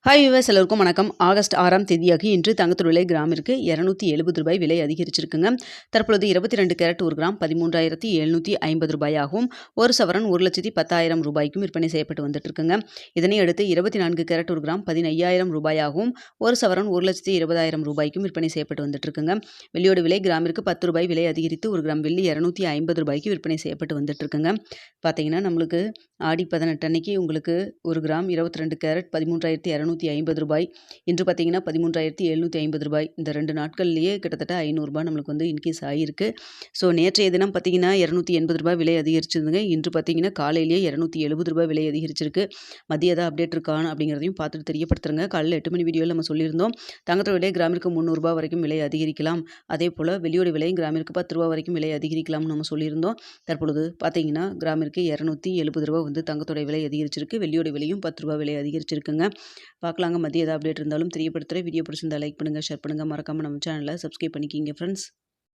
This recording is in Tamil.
ஹாய் வியூவர்ஸ் எல்லோருக்கும் வணக்கம். ஆகஸ்ட் 6ஆம் தேதியாகி இன்று தங்கத்தோட விலை கிராமிற்கு ரூ. 270 விலை அதிகரிச்சிருக்குங்க. தற்பொழுது 22 கேரட் 1 கிராம் 13,750 ஆகவும், ஒரு சவரன் 1,10,10,000 ரூபாய்க்கும் விற்பனை செய்யப்பட்டு வந்துட்டு இருக்குங்க. இதனை அடுத்து 24 கேரட் 1 கிராம் 15,000 ஆகவும், ஒரு சவரன் 1,20,000 ரூபாய்க்கும் விற்பனை செய்யப்பட்டு வந்துட்டு இருக்குங்க. வெள்ளியோட விலை கிராமிற்கு ரூ. 10 விலை அதிகரித்து 1 கிராம் வெள்ளி ரூ. 250 விற்பனை செய்யப்பட்டு வந்துட்டு இருக்குங்க. பார்த்தீங்கன்னா நம்மளுக்கு ஆடி 18 அன்னைக்கு உங்களுக்கு 1 கிராம் 22 கேரட் 13,250 இன்று பார்த்தீங்கன்னா 13,750 இந்த 2 நாட்கள்லேயே கிட்டத்தட்ட ரூ. 500 நம்மளுக்கு வந்து இன்க்ரீஸ் ஆகியிருக்கு. ஸோ நேற்றைய தினம் பார்த்தீங்கன்னா ரூ. 280 விலை அதிகரிச்சிருந்துங்க. இன்று பார்த்தீங்கன்னா காலையிலேயே ரூ. 270 விலை அதிகரிச்சிருக்கு. மதிய ஏதாவது அப்டேட் இருக்கான்னு அப்படிங்கிறதையும் பார்த்துட்டு தெரியப்படுத்துறேங்க. காலையில் 8 மணி வீடியோவில் நம்ம சொல்லியிருந்தோம், தங்கத்தோட விலை கிராமிற்கு ரூ. 300 வரைக்கும் விலை அதிகரிக்கலாம். அதே போல் வெள்ளியோட விலையும் கிராமிற்கு ரூ. 10 வரைக்கும் விலை அதிகரிக்கலாம்னு நம்ம சொல்லியிருந்தோம். தற்பொழுது பார்த்தீங்கன்னா கிராமிற்கு ரூ. 270 வந்து தங்கத்தோட விலை அதிகரிச்சிருக்கு. வெள்ளியோட விலையும் ரூ. 10 விலை அதிகரிச்சிருக்குங்க. பார்க்கலாங்க. மதிய ஏதாவது அப்டேட் இருந்தாலும் தெரியப்படுத்துகிறேன். வீடியோ பிடிச்சிருந்தா லைக் பண்ணுங்கள், ஷேர் பண்ணுங்கள். மறக்காமல் நம்ம சேனலை சப்ஸ்கிரைப் பண்ணிக்கிங்க ஃப்ரெண்ட்ஸ்.